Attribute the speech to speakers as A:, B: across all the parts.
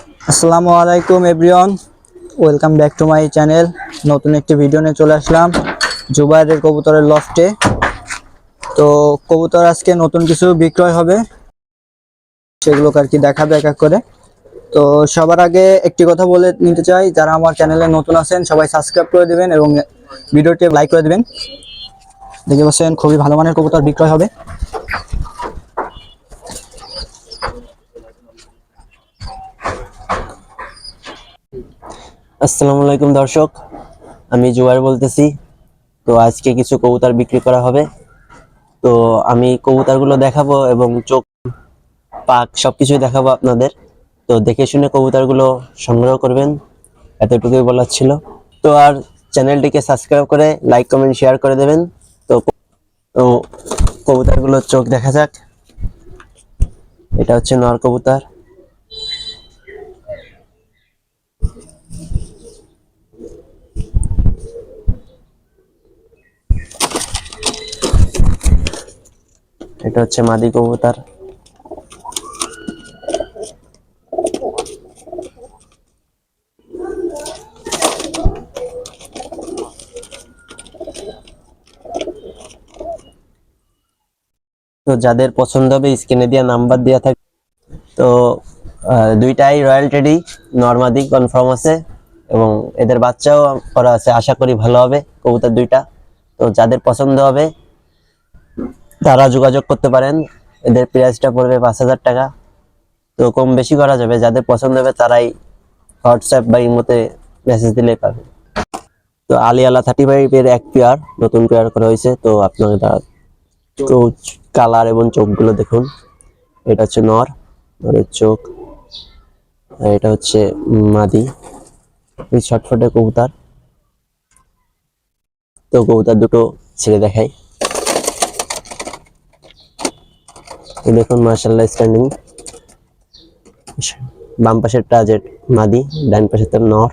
A: আসসালামু আলাইকুম everyone, welcome back to my channel. নতুন একটি ভিডিও নিয়ে চলে আসলাম জুবাইরের কবুতরের লফটে। তো কবুতর আজকে নতুন কিছু বিক্রয় হবে, সেগুলোকে আর কি দেখাবে এক এক করে। তো সবার আগে একটি কথা বলে নিতে চাই, যারা আমার চ্যানেলে নতুন আছেন সবাই সাবস্ক্রাইব করে দিবেন এবং ভিডিওটি লাইক করে দিবেন। দেখতে পাচ্ছেন খুবই ভালো মানের কবুতর বিক্রয় হবে।
B: আসসালামু আলাইকুম দর্শক, আমি জুবাইর বলতেছি। তো আজকে কিছু কবুতর বিক্রি করা হবে। তো আমি কবুতরগুলো দেখাবো এবং চোখ পাক সবকিছুই দেখাবো আপনাদের। তো দেখে শুনে কবুতরগুলো সংগ্রহ করবেন, এতটুকুই বলার ছিল। তো আর চ্যানেলটিকে সাবস্ক্রাইব করে লাইক কমেন্ট শেয়ার করে দেবেন। তো তো কবুতরগুলোর চোখ দেখা যাক। এটা হচ্ছে নর কবুতর। এটা হচ্ছে মাদি কবুতর। তো যাদের পছন্দ হবে স্ক্রিনে দেওয়া নাম্বার দেওয়া থাকে। তো দুইটাই রয়্যাল টেডি, নরমাদি কনফার্ম আছে এবং এদের বাচ্চাও করা আছে। আশা করি ভালো হবে কবুতর দুইটা। তো যাদের পছন্দ হবে তারা যোগাযোগ করতে পারেন। এদের প্রাইসটা পড়বে 5,000 টাকা। তো কম বেশি করা যাবে, যাদের পছন্দ হবে তারাই হোয়াটসঅ্যাপ বা ইমোতে মেসেজ দিলেই পাবে। তো আলিয়ালা 35 এর এক পেয়ার নতুন পেয়ার করা হয়েছে। তো আপনারা তো কালার এবং চোখগুলো দেখুন। এটা হচ্ছে নরের চোখ, আর এটা হচ্ছে মাদি। এই ছটফটে কবুতর। তো কবুতর দুটো ছেড়ে দেখাই। দেখুন মাশাআল্লাহ স্ট্যান্ডিং। বাম পাশেরটা যে মাদি, ডান পাশেরটা নর।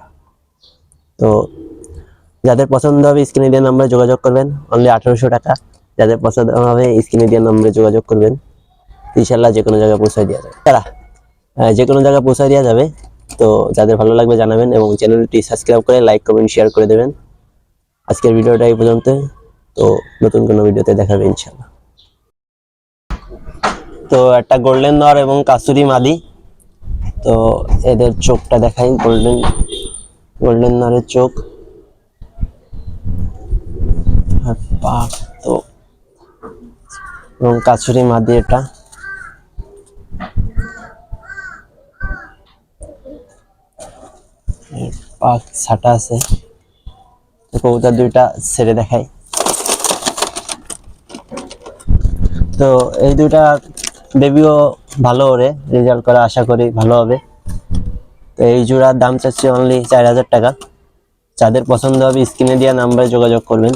B: তো যাদের পছন্দ হবে স্ক্রিনে দেওয়া নম্বরে যোগাযোগ করবেন, অনলি 1800 টাকা। যাদের পছন্দ হবে স্ক্রিনে দেওয়া নম্বরে যোগাযোগ করবেন, ইনশাআল্লাহ যে কোনো জায়গায় পৌঁছায় দেওয়া যাবে। যে কোনো জায়গায় পৌঁছায় দেওয়া যাবে। তো যাদের ভালো লাগবে জানাবেন এবং চ্যানেলটি সাবস্ক্রাইব করে লাইক কমেন্ট শেয়ার করে দেবেন। আজকের ভিডিওটা এই পর্যন্ত। তো নতুন কোনো ভিডিওতে দেখাবে ইনশাআল্লাহ। তো একটা গোল্ডেন নর এবং কাসুরি মাদি। তো এদের চোখটা দেখাই। গোল্ডেন নরের চোখ আর পাক। তো এবং কাছুরি মাদি এটা। পাক ছাটা আছে। তো কবুতর দুইটা ছেড়ে দেখাই। তো এই দুইটা বেবিও ভালো ওরে রেজাল্ট করা, আশা করি ভালো হবে। তো এই জোড়ার দাম চাচ্ছি অনলি 4,000 টাকা। যাদের পছন্দ হবে স্ক্রিনে দেওয়া নাম্বারে যোগাযোগ করবেন।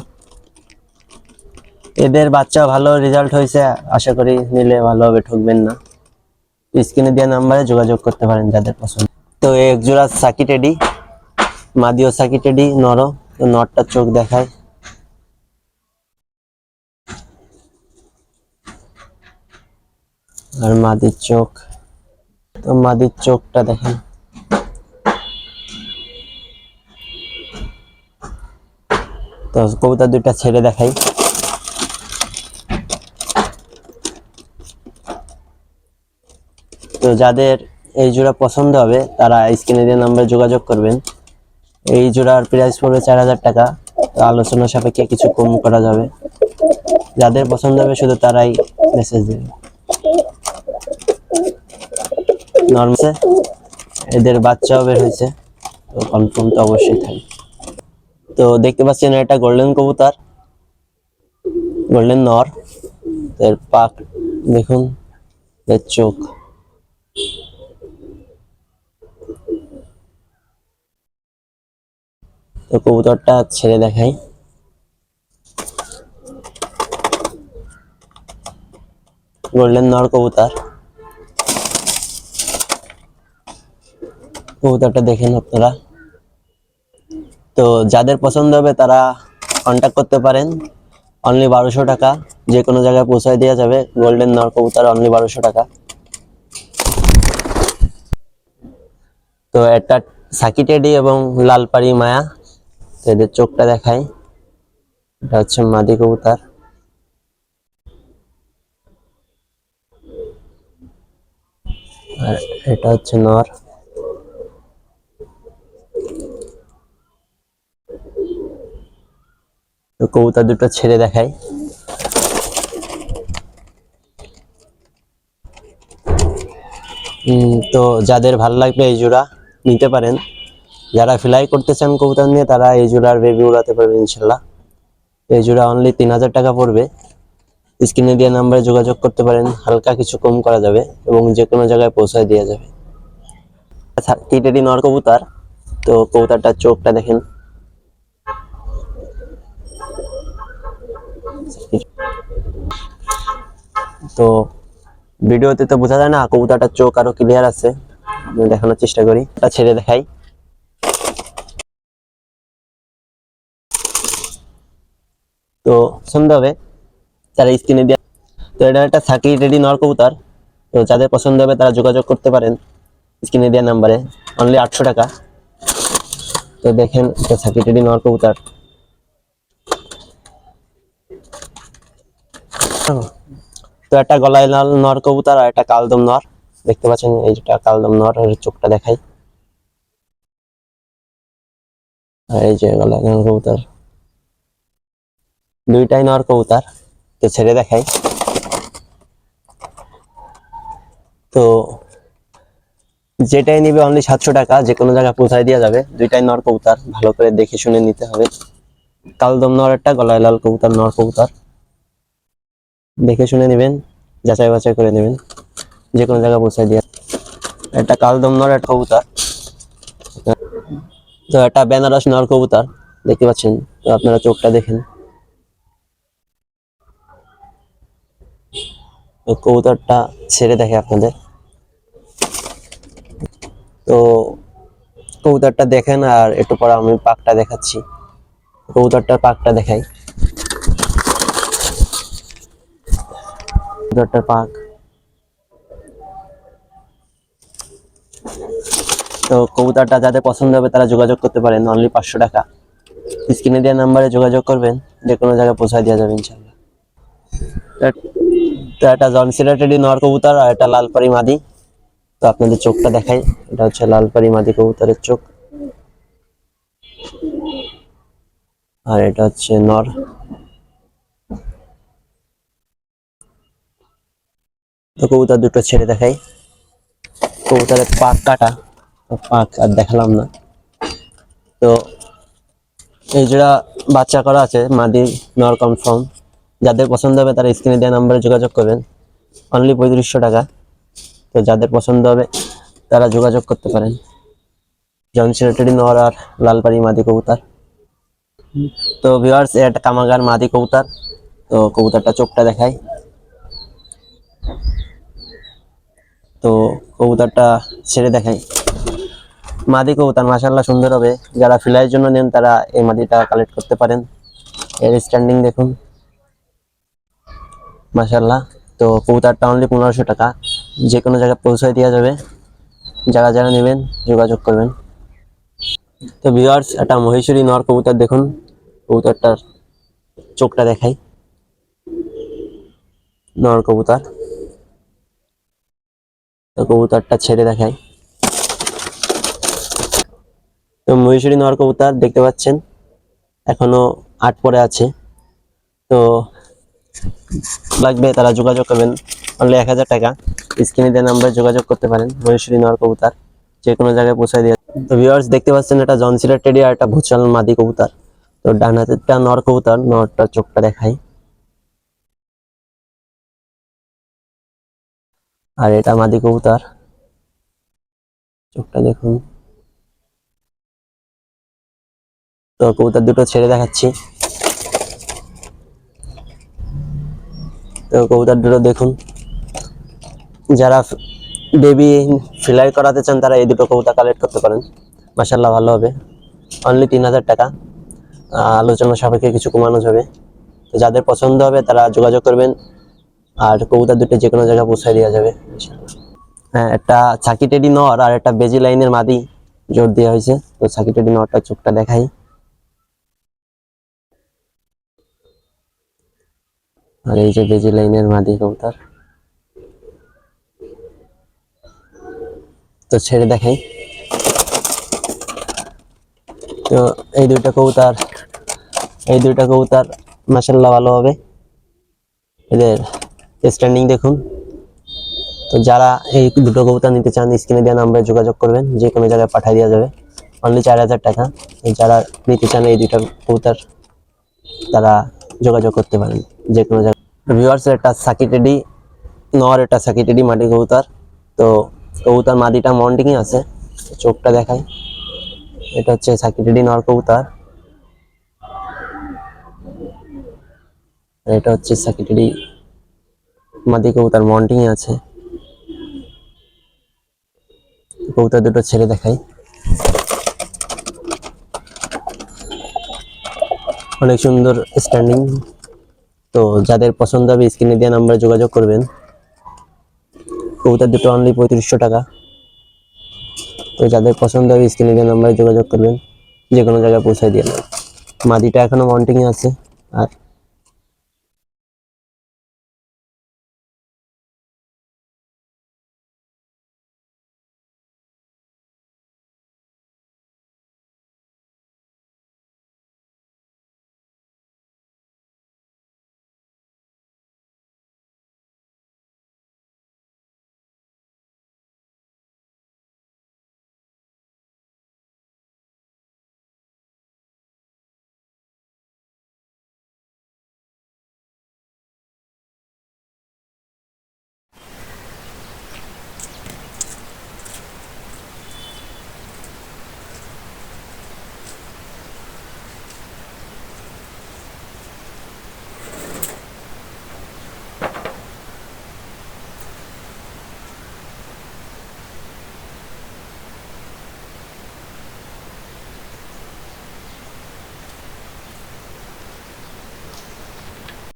B: এদের বাচ্চা ভালো রেজাল্ট হয়েছে, আশা করি নিলে ভালো হবে, ঠকবেন না। স্ক্রিনে দেওয়া নাম্বারে যোগাযোগ করতে পারেন যাদের পছন্দ। তো এক জোড়া সাকি টেডি, মাদিও সাকি টেডি, নর। তো নরটার চোখ দেখায়। আর মাদির চোখ। তো মাদির চোখটা দেখেন। তো কবুতর দুইটা ছেড়ে দেখাই। তো যাদের এই জোড়া পছন্দ হবে তারা স্ক্রিনে দেওয়া নাম্বারে যোগাযোগ করবেন। এই জোড়ার প্রাইস পড়বে 4,000 টাকা। তো আলোচনা সাপেক্ষে কিছু কম করা যাবে। যাদের পছন্দ হবে শুধু তারাই মেসেজ দেবে। নর্মাল এদের বাচ্চাও বের হয়েছে, তো কনফার্ম তো অবশ্যই থাকবে। তো দেখতে পাচ্ছেন এটা গোল্ডেন কবুতর, গোল্ডেন নর। এর পাক দেখুন, এর চোখ। তো কবুতরটা ছেড়ে দেখাই। গোল্ডেন নর কবুতর। কবুতরটা দেখেন আপনারা। তো যাদের পছন্দ হবে তারা কন্ট্যাক্ট করতে পারেন। অনলি 1200 টাকা, যে কোনো জায়গায় পৌঁছায় দেওয়া যাবে। গোল্ডেন নর কবুতর অনলি 1200 টাকা। তো একটা সাকি টেডি এবং লালপাড়ি মায়া। তো এদের চোখটা দেখাই, এটা হচ্ছে মাদি কবুতর, আর এটা হচ্ছে নর। তো কবুতর দুটো ছেড়ে দেখাই। তো যাদের ভালো লাগবে এই জোড়া নিতে পারেন। যারা ফ্লাই করতে চান কবুতর নিয়ে তারা এই জোড়ার বেবি উড়াতে পারবে ইনশাল্লাহ। এই জোড়া অনলি 3000 টাকা পড়বে। স্ক্রিনে দেওয়া নাম্বারে যোগাযোগ করতে পারেন, হালকা কিছু কম করা যাবে এবং যে কোনো জায়গায় পৌঁছায় দেওয়া যাবে। টিটেডি নর কবুতর। তো কবুতরটার চোখটা দেখেন, তো ভিডিওতে তো বোঝা যায় না, কবুতরটার চোখ আরো ক্লিয়ার আছে, আমি দেখানোর চেষ্টা করি, এটা ছেড়ে দেখাই। তো পছন্দ হবে তারা স্ক্রিনে দেওয়া। তো এটা একটা সাকি টেডি নর কবুতর। তো যাদের পছন্দ হবে তারা যোগাযোগ করতে পারেন স্ক্রিনে দেওয়া নাম্বারে, অনলি 800 টাকা। তো দেখেন এটা সাকি টেডি নর কবুতর। তো একটা গলায় লাল নর কবুতর আর একটা কালদম নর, দেখতে পাচ্ছেন এই যেটা কালদম নর, আর চোখটা দেখাই, আর এই যে গলায় লাল কবুতর, দুইটাই নর কবুতর। তো ছেড়ে দেখাই। তো যেটাই নিবে অনলি 700 টাকা, যে কোনো জায়গায় পৌঁছায় দেওয়া যাবে। দুইটাই নর কবুতর, ভালো করে দেখে শুনে নিতে হবে। কালদম নর একটা, গলায় লাল কবুতর নর কবুতর, দেখে শুনে নেবেন, যাচাই বাছাই করে নেবেন, যে কোনো জায়গায় পৌঁছায় দেওয়া। একটা কালদম নর একটা কবুতর। তো একটা বেনারস নর কবুতর দেখতে পাচ্ছেন, তো আপনারা চোখটা দেখেন। তো কবুতরটা ছেড়ে দেখে আপনাদের। তো কবুতরটা দেখেন, আর একটু পরে আমি পাকটা দেখাচ্ছি। কবুতরটার পাকটা দেখাই, কবুতরটার পাক। তো কবুতরটা যাদের পছন্দ হবে তারা যোগাযোগ করতে পারেন, অনলি 500 টাকা। স্ক্রিনে দেওয়া নাম্বারে যোগাযোগ করবেন, যে কোনো জায়গায় পৌঁছায় দেওয়া যাবে ইনশাল্লাহ। তো একটা জনসিলা টেডি নর কবুতর আর একটা লালপাড়ি মাদি। তো আপনাদের চোখটা দেখাই, এটা হচ্ছে লালপাড়ি মাদি কবুতরের চোখ, আর এটা হচ্ছে নর। তো কবুতর দুটো ছেড়ে দেখাই। কবুতরের পাক কাটা, তো পাক আর দেখালাম না। তো এই যেটা বাচ্চা করা আছে মাদি নর কনফার্ম, যাদের পছন্দ হবে তারা স্ক্রিনে দেওয়া নাম্বারে যোগাযোগ করবেন, অনলি 3500 টাকা। তো যাদের পছন্দ হবে তারা যোগাযোগ করতে পারেন। জনসিলা টেডি নর আর লালপাড়ি মাদি কবুতর। তো ভিউয়ার্স, এটা কামাগার মাদি কবুতর। তো কবুতরটা চোখটা দেখাই। তো কবুতরটা ছেড়ে দেখাই। মাদি কবুতর মাশাআল্লাহ সুন্দর হবে, যারা ফ্লাইয়ের জন্য নেন তারা এই মাদিটা কালেক্ট করতে পারেন। এর স্ট্যান্ডিং দেখুন মাশাআল্লাহ। তো কবুতরটা অনলি 1500 টাকা, যে কোনো জায়গায় পৌঁছায় দেওয়া যাবে। যারা যারা নেবেন যোগাযোগ করবেন। তো ভিউয়ার্স, একটা মহেশ্বরী নর কবুতর দেখুন, কবুতরটার চোখটা দেখাই, নর কবুতর। তো কবুতরটা ছেড়ে দেখাই। তো মহেশ্বরী নর কবুতর দেখতে পাচ্ছেন, এখনো 8 পরে আছে। তো লাগবে তারা যোগাযোগ করবেন, অনলি 1000 টাকা। স্ক্রিনে দেওয়া নাম্বারে যোগাযোগ করতে পারেন। মহেশ্বরী নর কবুতর যে কোনো জায়গায় পৌঁছায় দিয়ে। তো ভিউয়ার্স দেখতে পাচ্ছেন, এটা জনসিলা টেডি আর একটা ভুচাল মাদি কবুতর। তো ডান হাতেরটা নর কবুতর, নরটার চোখটা দেখাই, আর এটা মাদি কবুতর, চোখটা দেখুন। তো কবুতর দুটো ছেড়ে দেখাচ্ছি। তো কবুতর দুটো দেখুন, যারা বেবি ফ্লাই করাতে চান তারা এই দুটো কবুতর কালেক্ট করতে পারেন, মাশাআল্লাহ ভালো হবে। অনলি 3000 টাকা, আলোচনা সাপেক্ষে কিছু কমানো যাবে। তো যাদের পছন্দ হবে তারা যোগাযোগ করবেন, আর কবুতর দুটো যে কোনো জায়গায় পৌঁছায় দেওয়া যাবে ইনশাআল্লাহ। হ্যাঁ, একটা ছাকি টেডি নর আর একটা বেজি লাইনের মাদি। জোর দেওয়া হয়েছে। তো সাকি টেডি নটটা চোখটা দেখাই। আর এই যে বেজি লাইনের মাদি কবুতর, তো ছেড়ে দেখাই। তো এই দুইটা কবুতর মাশাআল্লাহ ভালো হবে। এদের স্ট্যান্ডিং দেখুন। তো যারা এই দুটো কবুতর নিতে চান স্ক্রিনে দেওয়া নাম্বারে যোগাযোগ করবেন, যে কোনো জায়গায় পাঠিয়ে দেওয়া যাবে অনলি 4000 টাকা। যারা নিতে চান এই দুইটা কবুতর তারা যোগাযোগ করতে পারেন যে কোনো জায়গায়। ভিউয়ার্স, এটা সাকি টেডি নর, এটা সাকি টেডি মাটি কবুতর। তো কবুতর মাদিটা মন্টিংয়ে আছে, চোখটা দেখাই। এটা হচ্ছে সাকি টেডি নর কবুতর, এটা হচ্ছে সাকি টেডি মাদি কবুতর মন্টিংয়ে আছে। কবুতর দুটো ছেড়ে দেখাই। অনেক সুন্দর স্ট্যান্ডিং। তো যাদের পছন্দ হবে স্ক্রিনে দেওয়া নাম্বারে যোগাযোগ করবেন। কবুতর দুটো অনলি 3500 টাকা। তো যাদের পছন্দ হবে স্ক্রিনে দেওয়া নাম্বারে যোগাযোগ করবেন, যে কোনো জায়গায় পৌঁছায় দিয়ে দেবে। মাদিটা এখনো মন্টিংয়ে আছে আর